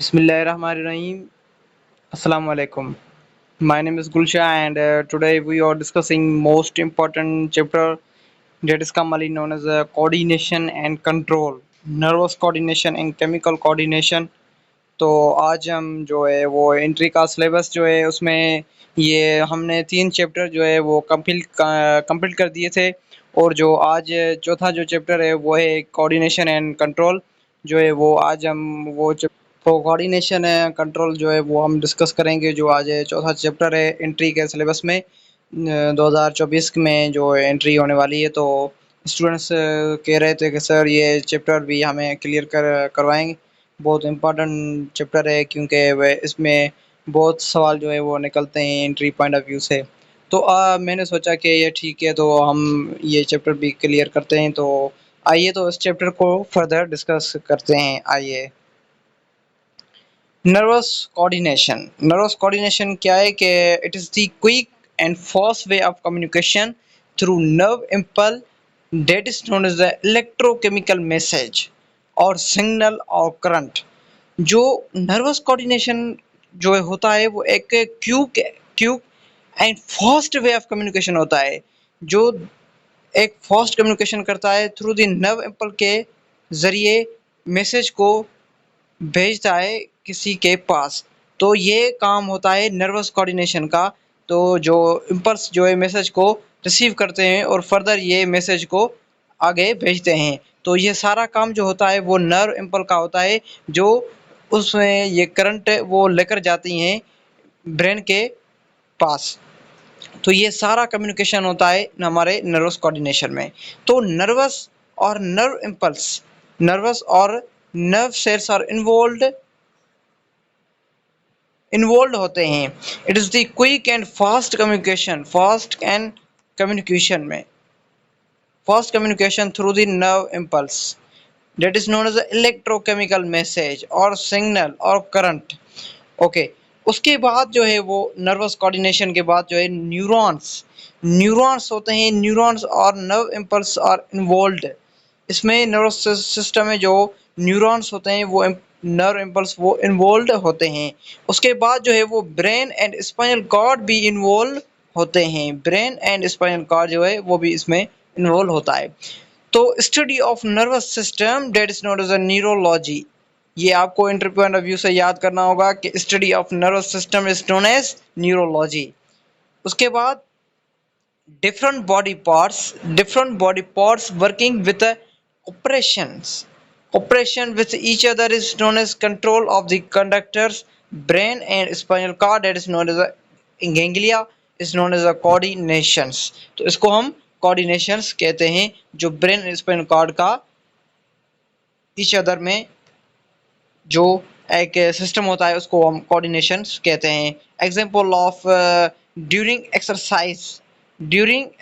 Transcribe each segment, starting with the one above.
Bismillahirrahmanirrahim. Assalamu alaikum. My name is Gulsha and today we are discussing most important chapter that is commonly known as coordination and control, nervous coordination and chemical coordination. तो आज हम जो है वो entry का syllabus जो है उसमें ये हमने 3 चैप्टर जो है वो कंप्लीट कर दिए थे और जो आज चौथा जो चैप्टर है वो है कोऑर्डिनेशन एंड कंट्रोल जो है वो आज हम वो कोऑर्डिनेशन एंड कंट्रोल जो है वो हम डिस्कस करेंगे जो आज चौथा चैप्टर है एंट्री के सिलेबस में 2024 में जो एंट्री होने वाली है। तो स्टूडेंट्स कह रहे थे कि सर ये चैप्टर भी हमें क्लियर करवाएंगे। बहुत इम्पोर्टेंट चैप्टर है क्योंकि वह इसमें बहुत सवाल जो है वो निकलते हैं एंट्री पॉइंट ऑफ व्यू से। तो मैंने सोचा कि ये ठीक है तो हम ये चैप्टर भी क्लियर करते हैं। तो आइए तो इस चैप्टर को फर्दर डिस्कस करते हैं। आइए नर्वस कोऑर्डिनेशन क्या है कि it is the quick and fast way of communication through nerve impulse that is known as the electrochemical message और सिग्नल और करंट। जो नर्वस कोऑर्डिनेशन जो होता है वो एक quick and fast way of communication होता है जो एक फास्ट कम्युनिकेशन करता है थ्रू द नर्व इम्पल्स के जरिए मैसेज को भेजता है किसी के पास। तो ये काम होता है नर्वस कोऑर्डिनेशन का। तो जो इम्पल्स जो है मैसेज को रिसीव करते हैं और फर्दर ये मैसेज को आगे भेजते हैं। तो ये सारा काम जो होता है वो नर्व इम्पल्स का होता है जो उसमें ये करंट वो लेकर जाती हैं ब्रेन के पास। तो ये सारा कम्युनिकेशन होता है हमारे नर्वस कोऑर्डिनेशन में। तो नर्वस और नर्व सेल्स आर इन्वॉल्व होते हैं। It is the quick and fast communication through the nerve impulse that is known as electrochemical message और सिग्नल और करंट। ओके, उसके बाद जो है वो नर्वस कोऑर्डिनेशन के बाद जो है न्यूरॉन्स होते हैं। न्यूरॉन्स और नर्व इम्पल्स आर इन्वॉल्व्ड। इसमें नर्वस सिस्टम में जो न्यूरॉन्स होते हैं वो नर्व इम्पल्स वो इन्वॉल्व होते हैं। उसके बाद जो है वो ब्रेन एंड स्पाइनल कॉर्ड भी इन्वॉल्व होते हैं। ब्रेन एंड स्पाइनल कॉर्ड जो है वो भी इसमें इन्वॉल्व होता है। तो study of nervous system that is known as a neurology. ये आपको इंटर पॉइंट ऑफ व्यू से याद करना होगा कि study of nervous system is known as neurology. उसके बाद different body parts working with cooperation with each other is known as control of the conductors brain and spinal cord that is known as a ganglia is known as a coordinations। तो इसको हम coordinations कहते हैं जो brain and spinal cord का each other में जो एक सिस्टम होता है उसको हम कोऑर्डिनेशंस कहते हैं। एग्जांपल ऑफ ड्यूरिंग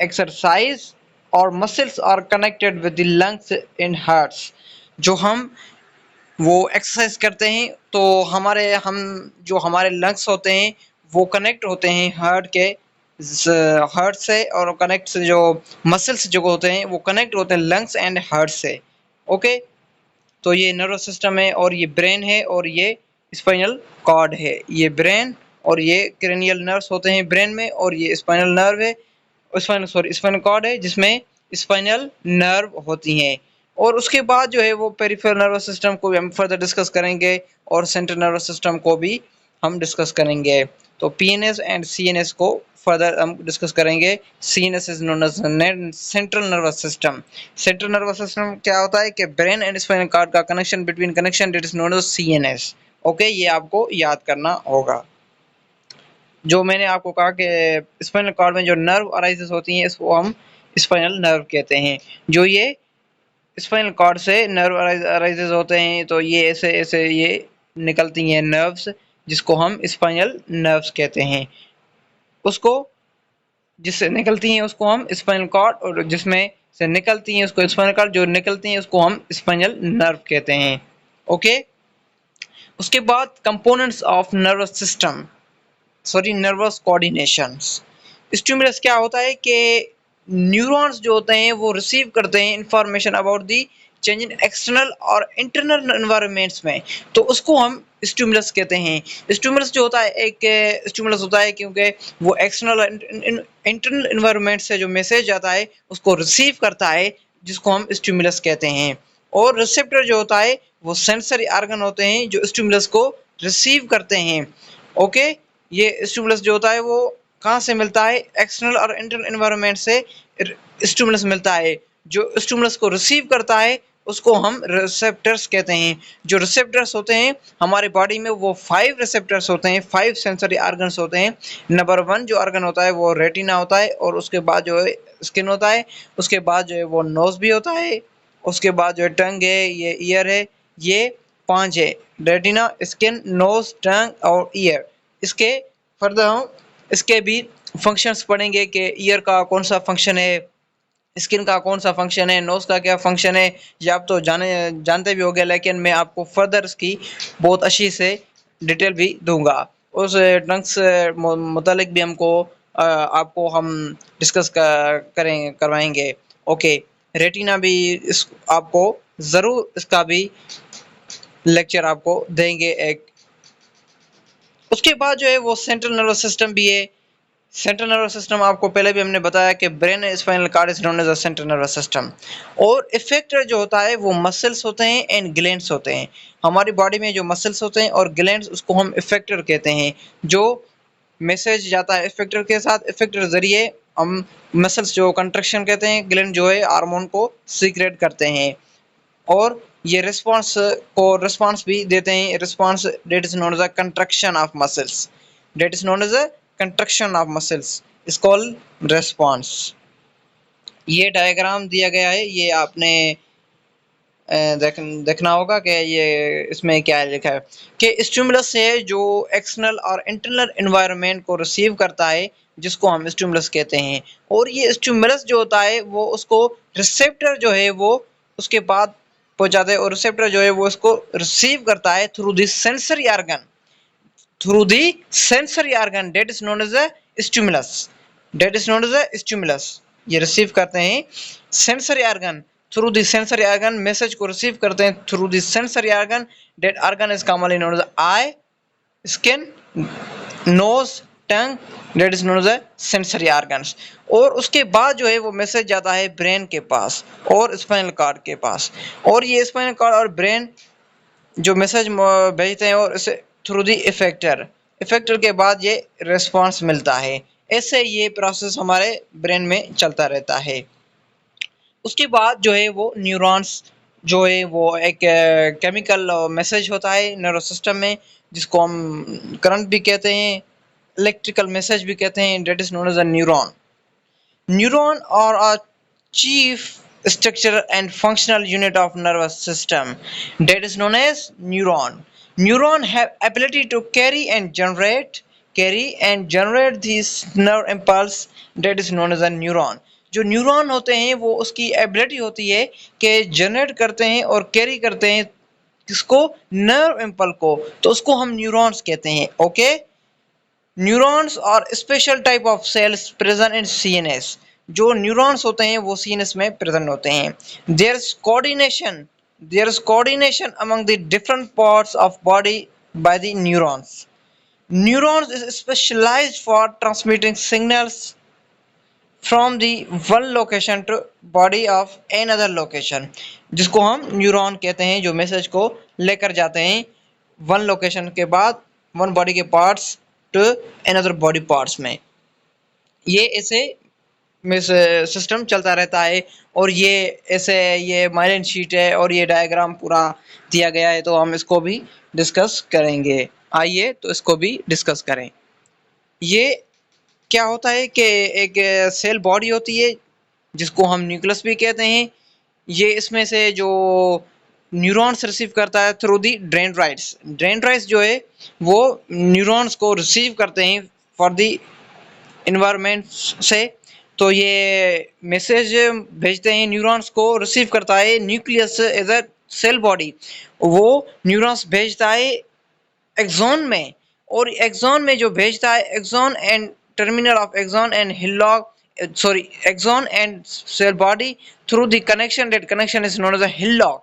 एक्सरसाइज और muscles are connected with the lungs in hearts. जो हम वो एक्सरसाइज करते हैं तो हमारे लंग्स होते हैं वो कनेक्ट होते हैं हार्ट से और कनेक्ट से जो मसल्स जो होते हैं वो कनेक्ट होते हैं लंग्स एंड हार्ट से। ओके, तो ये नर्वस सिस्टम है और ये ब्रेन है और ये स्पाइनल कॉर्ड है। ये ब्रेन और ये क्रेनियल नर्व्स होते हैं ब्रेन में और ये स्पाइनल नर्व है स्पाइनल कॉर्ड है जिसमें स्पाइनल नर्व होती हैं। और उसके बाद जो है वो पेरिफेरल नर्वस सिस्टम को भी हम फर्दर डिस्कस करेंगे और सेंट्रल नर्वस सिस्टम को भी हम डिस्कस करेंगे। तो पीएनएस एंड सीएनएस को फर्दर हम डिस्कस करेंगे। CNS is known as central nervous system. Central nervous system क्या होता है कि ब्रेन एंड स्पाइनल कॉर्ड का connection that is known as CNS. Okay, ये आपको याद करना होगा। जो मैंने आपको कहा कि स्पाइनल कॉर्ड में जो नर्व अराइजेस होती हैं इसको हम स्पाइनल नर्व कहते हैं। जो ये स्पाइनल कॉर्ड से नर्व अराइजेस होते हैं तो ये ऐसे ऐसे ये निकलती हैं नर्व्स जिसको हम स्पाइनल नर्व्स कहते हैं। उसको जिससे निकलती हैं उसको हम स्पाइनल कॉर्ड और जिसमें से निकलती हैं उसको स्पाइनल कॉर्ड जो निकलती हैं उसको हम स्पाइनल नर्व कहते हैं। ओके, उसके बाद components of nervous coordinations. Stimulus क्या होता है कि न्यूरॉन्स जो होते हैं वो रिसीव करते हैं information about the change in external और इंटरनल एनवायरनमेंट्स में, तो उसको हम स्टिमुलस कहते हैं। स्टिमुलस जो होता है एक स्टिमुलस होता है क्योंकि वो एक्सटर्नल इंटरनल एनवायरनमेंट से जो मैसेज आता है उसको रिसीव करता है, जिसको हम स्टिमुलस कहते हैं। और रिसेप्टर जो होता है वो सेंसरी ऑर्गन होते हैं जो स्टिमुलस को रिसीव करते हैं। ओके, ये स्टिमुलस जो होता है वो कहाँ से मिलता है? एक्सटर्नल और इंटरनल एनवायरनमेंट से स्टिमुलस मिलता है। जो स्टिमुलस को रिसीव करता है उसको हम रिसेप्टर्स कहते हैं। जो रिसेप्टर्स होते हैं हमारे बॉडी में वो 5 रिसेप्टर्स होते हैं, 5 सेंसरी ऑर्गन्स होते हैं। नंबर 1 जो ऑर्गन होता है वो रेटिना होता है, और उसके बाद जो है स्किन होता है, उसके बाद जो है वो नोज भी होता है, उसके बाद जो है टंग है, ये ईयर है, ये 5 है, रेटिना, स्किन, नोज, टंग और ईयर। इसके फर्दर हम इसके भी फंक्शंस पढ़ेंगे कि ईयर का कौन सा फंक्शन है, स्किन का कौन सा फंक्शन है, नोज का क्या फंक्शन है, ये आप तो जानते भी होंगे, लेकिन मैं आपको फर्दर इसकी बहुत अच्छी से डिटेल भी दूंगा। उस टंग से मुतालिक भी आपको हम डिस्कस करवाएंगे। ओके, रेटिना भी इस आपको ज़रूर इसका भी लेक्चर आपको देंगे एक। उसके बाद जो है वो सेंट्रल नर्वस सिस्टम भी है। सेंट्रल नर्वस सिस्टम आपको पहले भी हमने बताया कि brain spinal cord is known as a central nervous system. और इफेक्टर जो होता है वो मसल्स होते हैं एंड ग्लैंड्स होते हैं। हमारी बॉडी में जो मसल्स होते हैं और ग्लैंड्स उसको हम इफेक्टर कहते हैं। जो मैसेज जाता है इफेक्टर के साथ, इफेक्टर जरिए हम मसल्स जो कंट्रैक्शन कहते हैं, ग्लैंड जो है हार्मोन को सीक्रेट करते हैं, और ये रिस्पांस भी देते हैं। Response that is known as a contraction of muscles, that is known as a contraction of muscles is called response. ये डायग्राम दिया गया है, ये आपने देखना होगा कि ये इसमें क्या लिखा है कि स्टिमुलस है जो एक्सटर्नल और इंटरनल एनवायरनमेंट को रिसीव करता है, जिसको हम स्टिमुलस कहते हैं। और ये स्टिमुलस जो होता है वो उसको रिसेप्टर जो है वो उसके बाद पहुंचाते हैं, और रिसेप्टर जो है वो उसको रिसीव करता है through the sensory organ, through the sensory organ that is known as a stimulus, that is known as a stimulus। ये रिसीव करते हैं sensory organ, through the sensory organ message को रिसीव करते हैं through the sensory organ, that organ is commonly known as eye, skin, nose, tongue, that is known as sensory organs. और उसके बाद जो है वो मैसेज जाता है ब्रेन के पास और स्पाइनल कॉर्ड के पास, और ये स्पाइनल कॉर्ड और ब्रेन जो मैसेज भेजते हैं और इसे थ्रू द इफेक्टर, इफेक्टर के बाद ये रिस्पांस मिलता है। ऐसे ये प्रोसेस हमारे ब्रेन में चलता रहता है। उसके बाद जो है वो न्यूरॉन्स जो है वो एक केमिकल मैसेज होता है नर्वस सिस्टम में, जिसको हम करंट भी कहते हैं, इलेक्ट्रिकल मैसेज भी कहते हैं, that is known as a neuron. Neuron are a chief structure and functional unit of nervous system that is known as neuron. Neuron have ability to carry and generate this nerve impulse that is known as a neuron. जो neuron होते हैं वो उसकी ability होती है कि generate करते हैं और कैरी करते हैं किसको? नर्व इम्पल्स को, तो उसको हम न्यूरॉन्स कहते हैं। ओके, न्यूरॉन्स और special type of cells present in CNS. जो न्यूरॉन्स होते हैं वो सीएनएस में प्रेजेंट होते हैं। There is coordination among the different parts of body by the neurons. Neurons is specialized for transmitting signals from the one location to body of another location, जिसको हम neuron कहते हैं, जो मैसेज को लेकर जाते हैं वन लोकेशन के बाद वन बॉडी के parts to another body parts में। ये ऐसे सिस्टम चलता रहता है, और ये ऐसे ये माइलिन शीट है और ये डायग्राम पूरा दिया गया है, तो हम इसको भी डिस्कस करेंगे। आइए तो इसको भी डिस्कस करें। ये क्या होता है कि एक सेल बॉडी होती है जिसको हम न्यूक्लियस भी कहते हैं। ये इसमें से जो न्यूरॉन्स रिसीव करता है थ्रू दी डेंड्राइट्स। डेंड्राइट्स जो है वो न्यूरॉन्स को रिसीव करते हैं फॉर दी इन्वायरमेंट से, तो ये मैसेज भेजते हैं, न्यूरॉन्स को रिसीव करता है nucleus as a cell body. वो न्यूरॉन्स भेजता है एक्सॉन में, और एक्सॉन में जो भेजता है axon and terminal of axon and hillock axon and cell body through the connection. That connection is known as a hillock.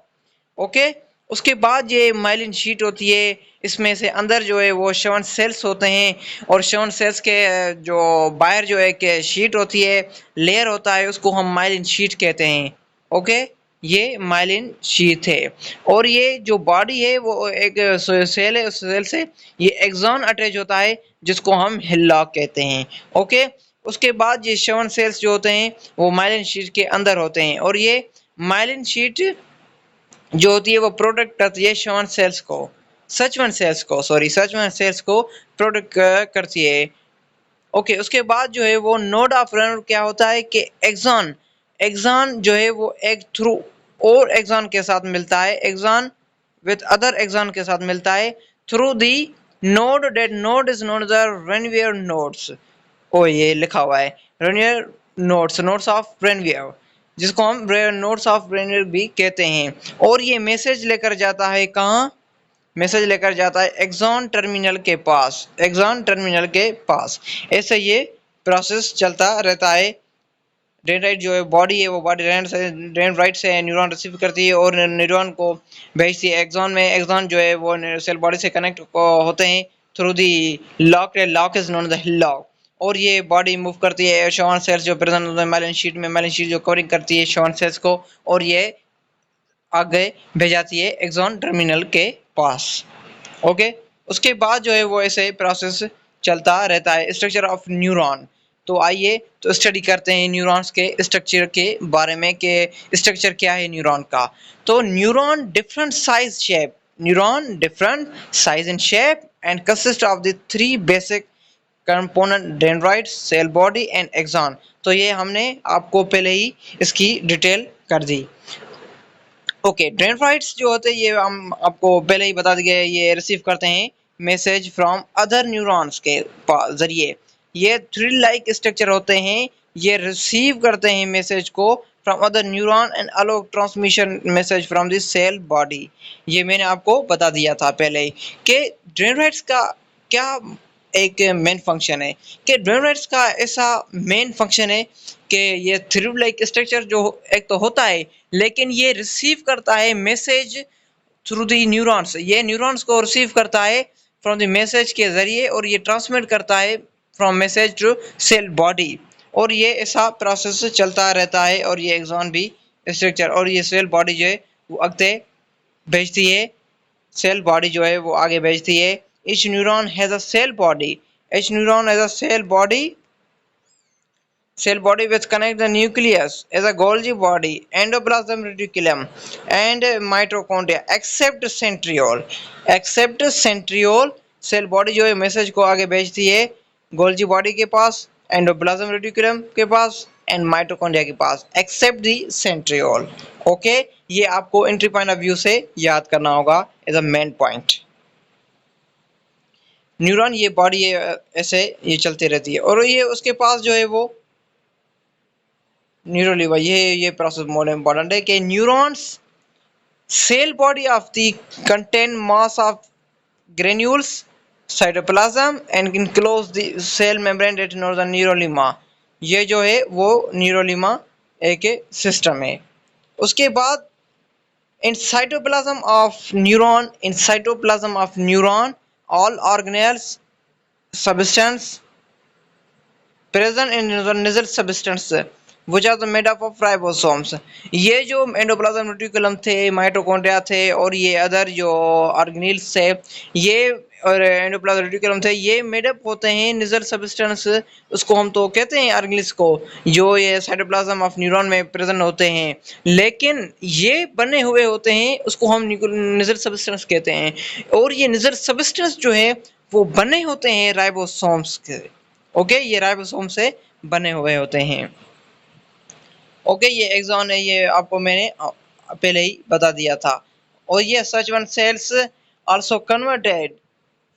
Okay उसके बाद ये माइलिन शीट होती है, इसमें से अंदर जो है वो श्रवण सेल्स होते हैं और श्रवण सेल्स के जो बाहर जो है कि शीट होती है, लेयर होता है, उसको हम माइलिन शीट कहते हैं। ओके ये माइलिन शीट है और ये जो बॉडी है वो एक सेल है, उस सेल से ये एक्सॉन अटैच होता है जिसको हम हिल्लॉक कहते हैं। ओके उसके बाद ये श्रवण सेल्स जो होते हैं वो माइलिन शीट के अंदर होते हैं और ये माइलिन शीट जो होती है वो प्रोडक्ट करती है श्रवण सेल्स को, सचवन सेल्स को प्रोडक्ट करती है। ओके उसके बाद जो है वो नोड ऑफ रनर क्या होता है कि एक्सॉन जो है वो एक थ्रू और एक्सॉन के साथ मिलता है, एक्सॉन विद अदर एक्सॉन के साथ मिलता है through the node. That node is known as Ranvier nodes. ओ ये लिखा हुआ है रेनवियर नोड्स ऑफ रेनवियर, जिसको हम नोड्स ऑफ रेनवियर भी कहते हैं। और ये मैसेज लेकर जाता है कहाँ, मैसेज लेकर जाता है एक्सॉन टर्मिनल के पास, एक्सॉन टर्मिनल के पास। ऐसे ये प्रोसेस चलता रहता है। डेंड्राइट जो है बॉडी है वो बॉडी डेंड्राइट से न्यूरॉन रिसीव करती है और न्यूरॉन को भेजती है एक्सॉन में। एक्सॉन जो है वो सेल बॉडी से कनेक्ट होते हैं through the lock. Lock is known the lock और ये बॉडी मूव करती है श्रवण सेल्स जो प्रेजेंट होते हैं माइलिन शीट में, माइलिन शीट जो कवरिंग करती है श्रवण सेल्स को और ये आगे भेजाती है एक्सॉन टर्मिनल के पास। ओके उसके बाद जो है वो ऐसे प्रोसेस चलता रहता है। स्ट्रक्चर ऑफ न्यूरॉन, तो आइए तो स्टडी करते हैं न्यूरॉन्स के स्ट्रक्चर के बारे में कि स्ट्रक्चर क्या है न्यूरॉन का। तो neuron different size shape, neuron different size and shape and consist of the three basic component dendrite, cell body and axon. तो ये हमने आपको पहले ही इसकी डिटेल कर दी। ओके डेंड्राइट्स जो होते हैं ये हम आपको पहले ही बता दिए, ये रिसीव करते हैं मैसेज फ्रॉम अदर न्यूरॉन्स के जरिए। ये थ्रिल लाइक स्ट्रक्चर होते हैं, ये रिसीव करते हैं मैसेज को from other neuron and allow transmission message from the cell body. ये मैंने आपको बता दिया था पहले ही कि डेंड्राइट्स का क्या एक मेन फंक्शन है, कि डेंड्राइट्स का ऐसा मेन फंक्शन है कि ये थ्रिल लाइक स्ट्रक्चर जो एक तो होता है लेकिन ये रिसीव करता है मैसेज थ्रू दी न्यूरॉन्स। ये न्यूरॉन्स को रिसीव करता है फ्रॉम द मैसेज के जरिए और ये ट्रांसमिट करता है from message to cell body और ये ऐसा प्रोसेस चलता रहता है। और ये एक्सॉन भी स्ट्रक्चर और ये सेल बॉडी जो है वो आगे भेजती है, सेल बॉडी जो है वो आगे भेजती है। Each neuron has a cell body. Each neuron has a cell body which connect the nucleus as a Golgi body, endoplasm reticulum and mitochondria except centriole. Except centriole cell body जो है message को आगे भेजती है Golgi body के पास, endoplasm reticulum के पास and mitochondria के पास, accept दी centriole. Okay ये आपको एंट्री पॉइंट ऑफ व्यू से याद करना होगा as a main point. Neuron ये बॉडी ऐसे ये चलती रहती है और ये उसके पास जो है वो न्यूरोलीवर, ये प्रोसेस मोर इम्पोर्टेंट है कि neurons cell body of the contain mass of granules cytoplasm and enclose the cell membrane that known the neurilemma. ये जो है वो न्यूरोलीमा एक सिस्टम है। उसके बाद in cytoplasm of neuron all organelles substance present in the nasal substance which are made up of ribosomes। ये जो एंडोप्लाज्म रेटिकुलम थे, माइटोकॉन्ड्रिया थे और ये अदर जो ऑर्गेनेल्स थे ये और एंडोप्लाज्म रेटिकुलम थे, ये मेडअप होते हैं निजल सब्सटेंस, उसको हम तो कहते हैं ऑर्गेनेल्स को, जो ये साइटोप्लाज्म ऑफ न्यूरॉन में प्रेजेंट होते हैं। लेकिन ये बने हुए होते हैं उसको हम निजल सब्सटेंस कहते हैं और ये निजल सब्सटेंस जो है वो बने होते हैं राइबोसोम्स के। ओके ये राइबोसोम से बने हुए होते हैं। ओके ये एक्सॉन है, ये आपको मैंने पहले ही बता दिया था। और ये such one cells also converted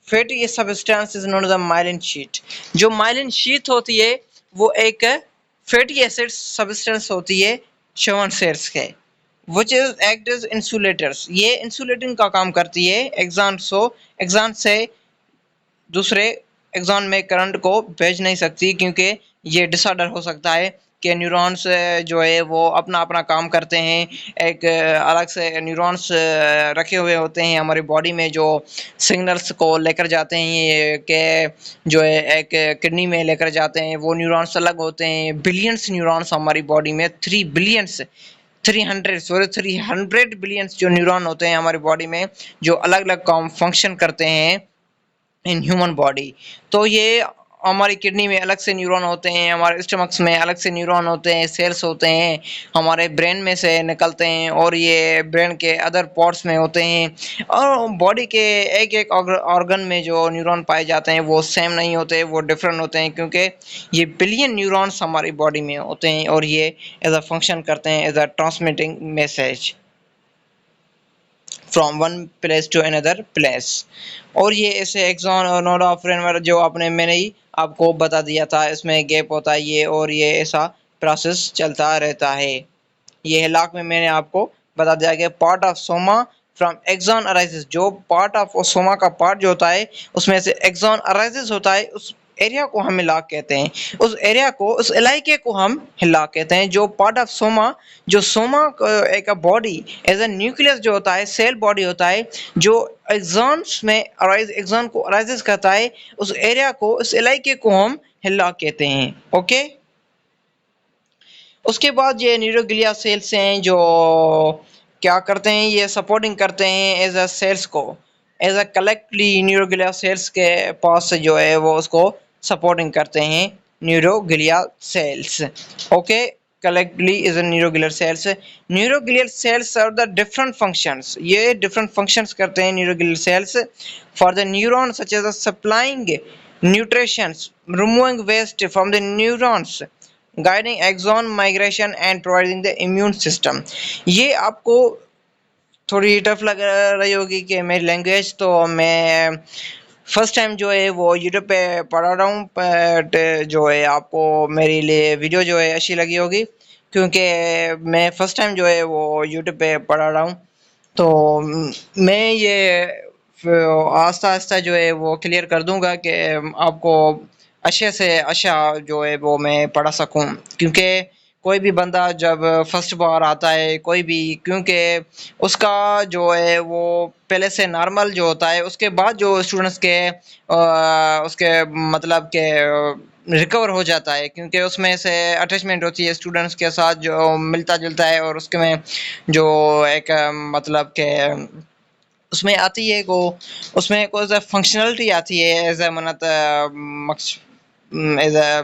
fatty substance is known as myelin sheet. जो माइलिन शीट होती है वो एक फैटी एसिड सब्सटेंस होती है श्रवण सेल्स के, which is act as insulators। ये इंसुलेटिंग का काम करती है एक्सॉन से दूसरे एक्सॉन में करंट को भेज नहीं सकती क्योंकि ये डिसऑर्डर हो सकता है कि न्यूरॉन्स जो है वो अपना अपना काम करते हैं। एक अलग से न्यूरॉन्स रखे हुए होते हैं हमारी बॉडी में जो सिग्नल्स को लेकर जाते हैं, ये के जो है एक किडनी में लेकर जाते हैं। वो न्यूरॉन्स अलग होते हैं, बिलियंस न्यूरॉन्स हमारी बॉडी में 3 बिलियंस 300 बिलियंस जो न्यूरॉन होते हैं हमारी बॉडी में, जो अलग अलग काम फंक्शन करते हैं इन ह्यूमन बॉडी। तो ये हमारी किडनी में अलग से न्यूरॉन होते हैं, हमारे स्टमक्स में अलग से न्यूरॉन होते हैं, सेल्स होते हैं, हमारे ब्रेन में से निकलते हैं और ये ब्रेन के अदर पार्ट्स में होते हैं। और बॉडी के एक एक ऑर्गन में जो न्यूरॉन पाए जाते हैं वो सेम नहीं होते, वो डिफरेंट होते हैं, क्योंकि ये बिलियन न्यूरॉन्स हमारी बॉडी में होते हैं और ये एज अ फंक्शन करते हैं as a transmitting message from one place to another place. और ये ऐसे एक्सॉन और नोड ऑफ रेनवर जो मैंने ही आपको बता दिया था, इसमें गैप होता है ये, और ये ऐसा प्रोसेस चलता रहता है। ये लॉक में मैंने आपको बता दिया कि part of soma from axon arises, जो पार्ट ऑफ सोमा का पार्ट जो होता है उसमें से एक्सॉन अराइजेस होता है, उस एरिया को हम लॉक कहते हैं, उस एरिया को, उस इलाके को हम लॉक कहते हैं। जो पार्ट ऑफ सोमा, जो सोमा एक बॉडी एज ए न्यूक्लियस जो होता है, सेल बॉडी होता है, जो एक्सॉन्स में अराइज, एक्सॉन को अराइजेस करता है, उस एरिया को, उस इलाके को हम लॉक कहते हैं। ओके, उसके बाद ये न्यूरोग्लिया सेल्स हैं जो क्या करते हैं, ये सपोर्टिंग करते हैं एज अ सेल्स को, एज अ कलेक्टली न्यूरोग्लिया सेल्स के पास से जो है वो उसको सपोर्टिंग करते हैं neuroglia cells. Okay, collectively is a neuroglial cells. Neuroglial cells serve the different functions. ये different functions करते हैं neuroglial cells for the neuron, such as supplying nutrition, removing waste from the neurons, guiding axon migration and providing the immune system. ये आपको थोड़ी tough लग रही होगी कि मेरी लैंग्वेज, तो मैं फर्स्ट टाइम जो है वो यूट्यूब पे पढ़ा रहा हूँ, बट जो है आपको मेरे लिए वीडियो जो है अच्छी लगी होगी, क्योंकि मैं फर्स्ट टाइम जो है वो यूट्यूब पे पढ़ा रहा हूँ। तो मैं ये आस्ता आस्ता जो है वो क्लियर कर दूंगा कि आपको अच्छे से अच्छा जो है वो मैं पढ़ा सकूं, क्योंकि कोई भी बंदा जब फर्स्ट बार आता है कोई भी, क्योंकि उसका जो है वो पहले से नॉर्मल जो होता है, उसके बाद जो स्टूडेंट्स के उसके मतलब के रिकवर हो जाता है, क्योंकि उसमें से अटैचमेंट होती है स्टूडेंट्स के साथ जो मिलता जुलता है, और उसके में जो एक मतलब के उसमें आती है को, उसमें कोई फंक्शनलिटी आती है एज ए मनत एज ए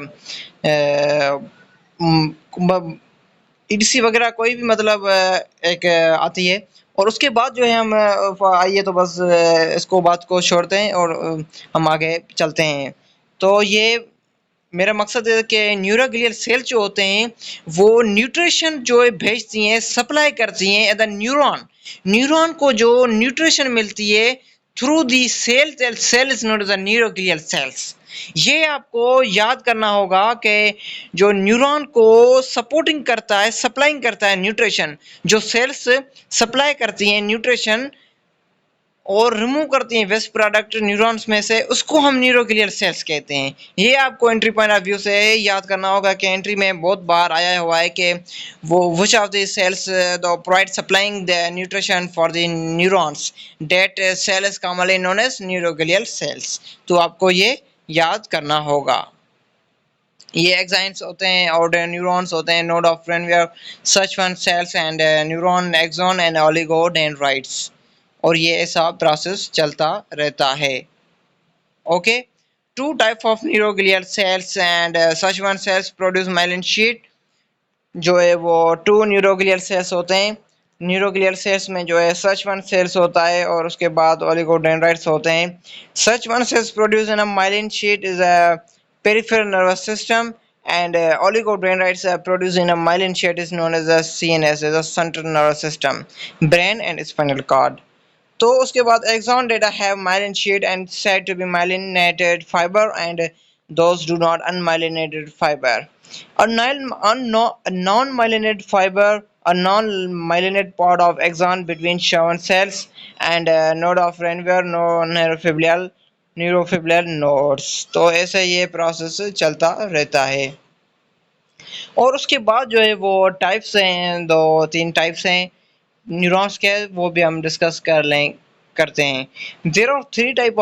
ईडीसी वगैरह कोई भी मतलब एक आती है। और उसके बाद जो है हम आइए तो बस इसको बात को छोड़ते हैं और हम आगे चलते हैं। तो ये मेरा मकसद है कि न्यूरोग्लियल सेल जो होते हैं वो न्यूट्रिशन जो है भेजती हैं, सप्लाई करती हैं एज अ न्यूरॉन, न्यूरॉन को जो न्यूट्रिशन मिलती है through the cell, cell is known as a neuroglial cells. ये आपको याद करना होगा कि जो न्यूरॉन को सपोर्टिंग करता है, सप्लाइंग करता है न्यूट्रिशन, जो सेल्स सप्लाई करती हैं न्यूट्रिशन और रिमूव करती हैं वेस्ट प्रोडक्ट न्यूरॉन्स में से, उसको हम न्यूरोग्लियल सेल्स कहते हैं। ये आपको एंट्री पॉइंट ऑफ व्यू से याद करना होगा कि एंट्री में बहुत बार आया हुआ है कि वो which of the cells the provide supplying the nutrition for the neurons, that cell is commonly known as neuroglial cells. तो आपको ये याद करना होगा। ये एक्साइन्स होते हैं और न्यूरॉन्स होते हैं, node of Ranvier, such one cells and neuron, axon and oligodendrites. और ये ऐसा प्रोसेस चलता रहता है। Okay, two type of neuroglial cells and such one cells produce myelin sheet. जो है वो टू न्यूरोग्लियल सेल्स होते हैं। न्यूरोग्लियल सेल्स में जो है सच वन सेल्स होता है और उसके बाद ओलिगोडेंड्राइट्स होते हैं। Such one cells produce in a myelin sheath is a peripheral nervous system, and oligodendrites produced in a myelin sheet is known as the CNS, as a central nervous system, brain and spinal cord. तो उसके बाद axon data have myelin sheet and said to be myelinated fiber, and those do not unmyelinated fiber. A non-myelinated fiber, a non-myelinated part of axon between Schwann cells and node of Ranvier neurofibrillary nodes. तो ऐसे ये process चलता रहता है। और उसके बाद जो है वो टाइप्स हैं, 2-3 टाइप्स हैं न्यूरॉन्स के, वो भी हम डिस्कस करते हैं। There are three type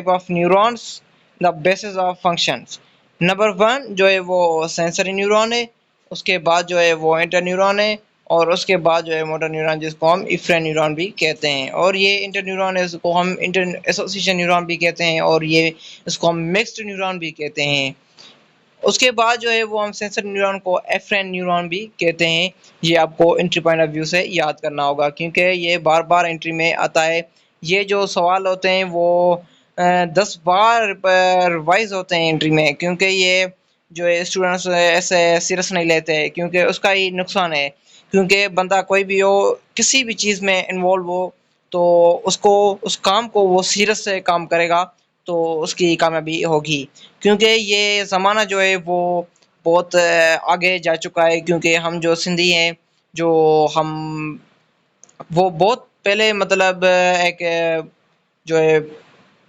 of neurons, the basis of functions. Number 1 जो है वो सेंसरी न्यूरॉन है, उसके बाद जो है वो इंटरन्यूरॉन है, और उसके बाद जो है मोटर न्यूरॉन, जिसको हम इफ्रेन न्यूरॉन भी कहते हैं। और ये इंटरन्यूरॉन है, इसको हम इंटर एसोसिएशन न्यूरॉन भी कहते हैं, और ये इसको हम मिक्स्ड न्यूरॉन भी कहते हैं। उसके बाद जो है वो हम सेंसर न्यूरॉन को एफरेन न्यूरॉन भी कहते हैं। ये आपको एंट्री पॉइंट ऑफ व्यू से याद करना होगा, क्योंकि ये बार बार एंट्री में आता है। ये जो सवाल होते हैं वो 10 बार पर वाइज होते हैं एंट्री में, क्योंकि ये जो है स्टूडेंट्स ऐसे सीरियस नहीं लेते हैं, क्योंकि उसका ही नुकसान है। क्योंकि बंदा कोई भी हो, किसी भी चीज़ में इन्वॉल्व हो, तो उसको उस काम को वो सीरियस से काम करेगा तो उसकी कामयाबी होगी। क्योंकि ये ज़माना जो है वो बहुत आगे जा चुका है, क्योंकि हम जो सिंधी हैं, जो हम वो बहुत पहले मतलब एक जो है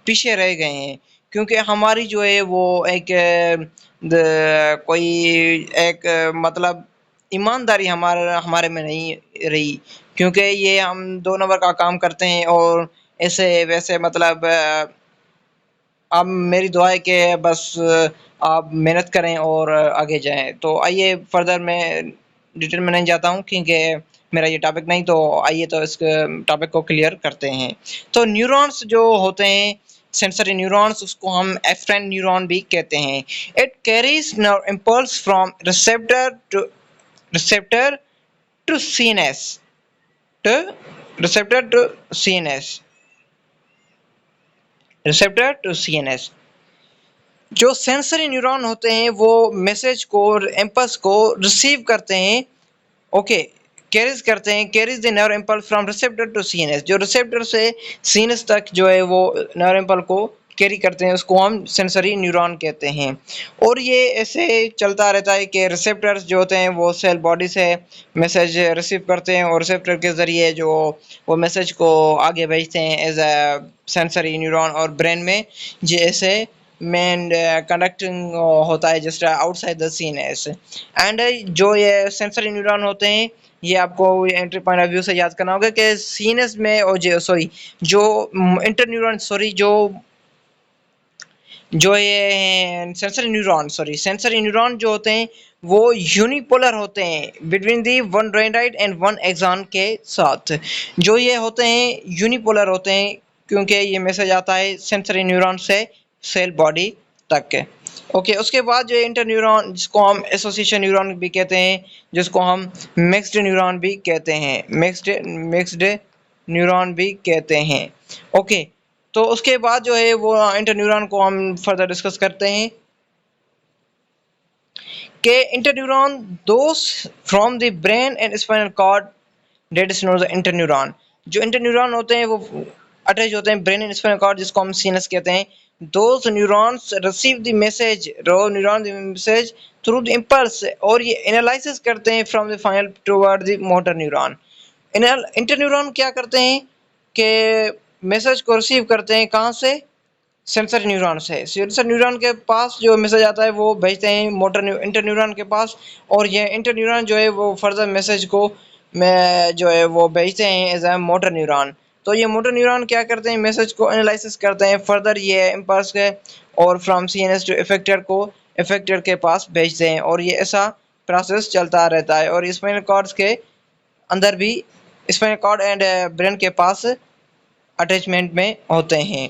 पीछे रह गए हैं, क्योंकि हमारी जो है वो एक कोई एक मतलब ईमानदारी हमारे में नहीं रही, क्योंकि ये हम 2 नंबर का काम करते हैं, और ऐसे वैसे मतलब अब मेरी दुआ है कि बस आप मेहनत करें और आगे जाएँ। तो आइए फर्दर मैं डिटेल में नहीं जाता हूँ, क्योंकि मेरा ये टॉपिक नहीं, तो आइए तो इस टॉपिक को क्लियर करते हैं। तो न्यूरॉन्स जो होते हैं, सेंसरी न्यूरॉन्स, उसको हम एफरेंट न्यूरॉन भी कहते हैं। It carries nerve impulse from receptor to CNS to receptor to CNS receptor to CNS. जो सेंसरी न्यूरॉन होते हैं वो मैसेज को, इम्पल्स को रिसीव करते हैं, ओके, कैरीज करते हैं, carries the nerve impulse from receptor to CNS. जो रिसेप्टर से सीएनएस तक जो है वो नर्व इम्पल्स को कैरी करते हैं, उसको हम सेंसरी न्यूरॉन कहते हैं। और ये ऐसे चलता रहता है कि रिसेप्टर्स जो होते हैं वो सेल बॉडी से मैसेज रिसीव करते हैं, और रिसेप्टर के ज़रिए जो वो मैसेज को आगे भेजते हैं एज अ सेंसरी न्यूरॉन, और ब्रेन में जैसे मेन कंडक्टिंग होता है just outside the CNS. And जो ये सेंसरी न्यूरॉन होते हैं, ये आपको एंट्री पॉइंट ऑफ व्यू से याद करना होगा कि सीएनएस में, और जो सॉरी जो इंटरन्यूरॉन सॉरी जो ये सेंसरी न्यूरॉन जो होते हैं वो यूनिपोलर होते हैं between the one dendrite and one axon के साथ। जो ये होते हैं यूनिपोलर होते हैं, क्योंकि ये मैसेज आता है सेंसरी न्यूरॉन से सेल बॉडी तक। ओके, उसके बाद जो इंटरन्यूरॉन, जिसको हम एसोसिएशन न्यूरॉन भी कहते हैं, जिसको हम मिक्स्ड न्यूरॉन भी कहते हैं, मिक्स्ड न्यूरॉन भी कहते हैं। ओके, तो उसके बाद जो है वो इंटरन्यूरॉन को हम फर्दर डिस्कस करते हैं कि interneuron those from the brain and spinal cord, that is known as interneuron. जो इंटरन्यूरॉन होते हैं वो अटैच होते हैं ब्रेन एंड स्पाइनल कॉर्ड, जिसको हम सीनस कहते हैं। Those neurons receive the message, row neuron the message through the impulse, और ये एनालिसिस करते हैं from the final toward the motor neuron. Interneuron क्या करते हैं कि मैसेज को रिसीव करते हैं, कहाँ से? सेंसर न्यूरॉन से। सेंसर न्यूरॉन के पास जो मैसेज आता है वो भेजते हैं इंटरन्यूरॉन के पास, और ये इंटरन्यूरॉन जो है वो फर्दर मैसेज को में जो है वो भेजते हैं एज ए मोटर न्यूरॉन। तो ये मोटर न्यूरॉन क्या करते हैं, मैसेज को एनालिसिस करते हैं, फर्दर ये इम्पल्स के और फ्रॉम सीएनएस टू इफेक्टर को इफेक्टर के पास भेजते हैं, और ये ऐसा प्रोसेस चलता रहता है। और स्पाइनल कॉर्ड्स के अंदर भी स्पाइनल कॉर्ड एंड ब्रेन के पास अटैचमेंट में होते हैं।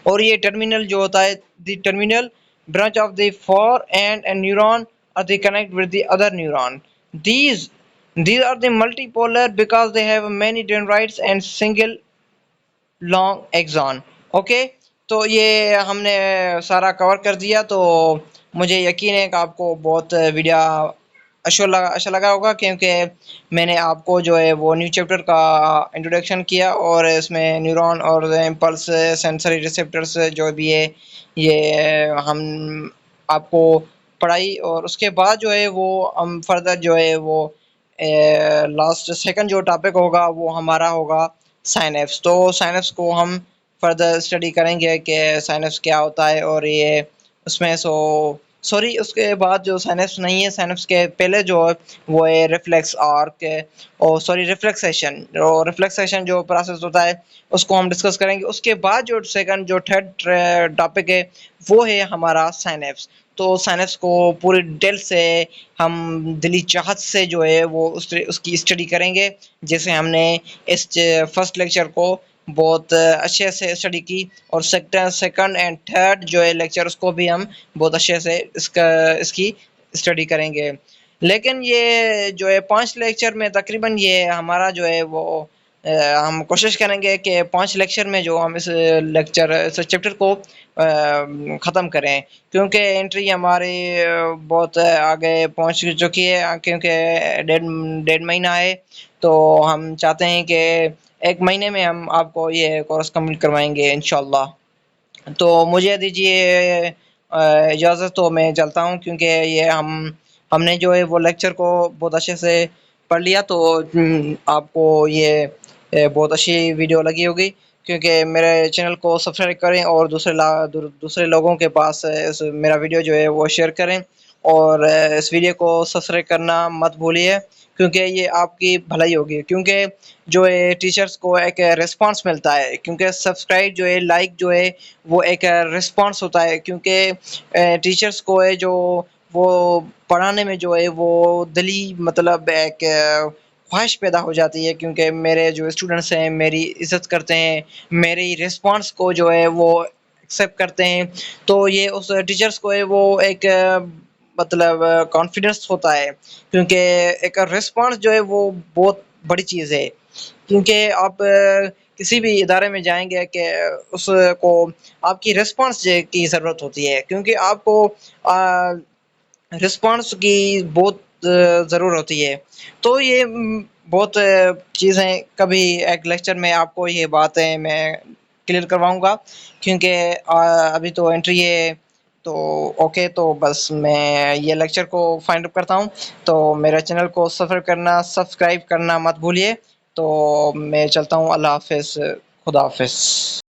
और ये टर्मिनल जो होता है, the terminal branch of the four and neuron are the connect with the other neuron. these these are the multipolar because they have many dendrites and single long axon। Okay, तो ये हमने सारा cover कर दिया। तो मुझे यकीन है कि आपको बहुत वीडियो अच्छा लगा होगा, क्योंकि मैंने आपको जो है वो न्यू चैप्टर का इंट्रोडक्शन किया, और इसमें न्यूरॉन और इम्पल्स सेंसरी रिसेप्टर्स जो भी है ये हम आपको पढ़ाई। और उसके बाद जो है वो हम फर्दर जो है वो लास्ट सेकंड जो टॉपिक होगा वो हमारा होगा साइनेप्स। तो साइनेप्स को हम फर्दर स्टडी करेंगे कि साइनेप्स क्या होता है, और ये उसमें सो सॉरी उसके बाद जो साइनेप्स नहीं है, साइनेप्स के पहले जो है वो है रिफ्लेक्स आर्क और सॉरी रिफ्लेक्सेशन, और रिफ्लेक्सेशन जो प्रोसेस होता है उसको हम डिस्कस करेंगे। उसके बाद जो सेकंड जो थर्ड टॉपिक है वो है हमारा साइनेप्स। तो साइनेप्स को पूरी डिटेल से हम दिली चाहत से जो है वो उसकी स्टडी करेंगे, जैसे हमने इस फर्स्ट लेक्चर को बहुत अच्छे से स्टडी की, और सेकंड एंड थर्ड जो है लेक्चर उसको भी हम बहुत अच्छे से इसकी स्टडी करेंगे। लेकिन ये जो है 5 लेक्चर में तकरीबन ये हमारा जो है वो हम कोशिश करेंगे कि 5 लेक्चर में जो हम इस चैप्टर को ख़त्म करें, क्योंकि एंट्री हमारी बहुत आगे पहुंच चुकी है, क्योंकि डेढ़ डेढ़ महीना है। तो हम चाहते हैं कि 1 महीने में हम आपको ये कोर्स कंप्लीट करवाएंगे इंशाल्लाह। तो मुझे दीजिए इजाज़त, तो मैं चलता हूँ, क्योंकि ये हमने जो है वो लेक्चर को बहुत अच्छे से पढ़ लिया। तो आपको ये बहुत अच्छी वीडियो लगी होगी, क्योंकि मेरे चैनल को सब्सक्राइब करें और दूसरे लोगों के पास मेरा वीडियो जो है वो शेयर करें, और इस वीडियो को सब्सक्राइब करना मत भूलिए, क्योंकि ये आपकी भलाई होगी। क्योंकि जो है टीचर्स को एक रिस्पांस मिलता है, क्योंकि सब्सक्राइब जो है, लाइक जो है वो एक रिस्पांस होता है, क्योंकि टीचर्स को है जो वो पढ़ाने में जो है वो दिली मतलब एक ख्वाहिश पैदा हो जाती है, क्योंकि मेरे जो स्टूडेंट्स हैं मेरी इज्जत करते हैं, मेरी रिस्पांस को जो है वो एक्सेप्ट करते हैं। तो ये उस टीचर्स को है वो एक मतलब कॉन्फिडेंस होता है, क्योंकि एक रिस्पांस जो है वो बहुत बड़ी चीज़ है। क्योंकि आप किसी भी इदारे में जाएँगे कि उसको आपकी रिस्पांस की ज़रूरत होती है, क्योंकि आपको रिस्पांस की बहुत ज़रूरत होती है। तो ये बहुत चीज़ें कभी एक लेक्चर में आपको ये बातें मैं क्लियर करवाऊँगा, क्योंकि अभी तो एंट्री है। तो ओके, तो बस मैं ये लेक्चर को फाइंड अप करता हूँ। तो मेरे चैनल को सब्सक्राइब करना मत भूलिए। तो मैं चलता हूँ, अल्लाह हाफ़िज़, खुदा हाफ़िज़।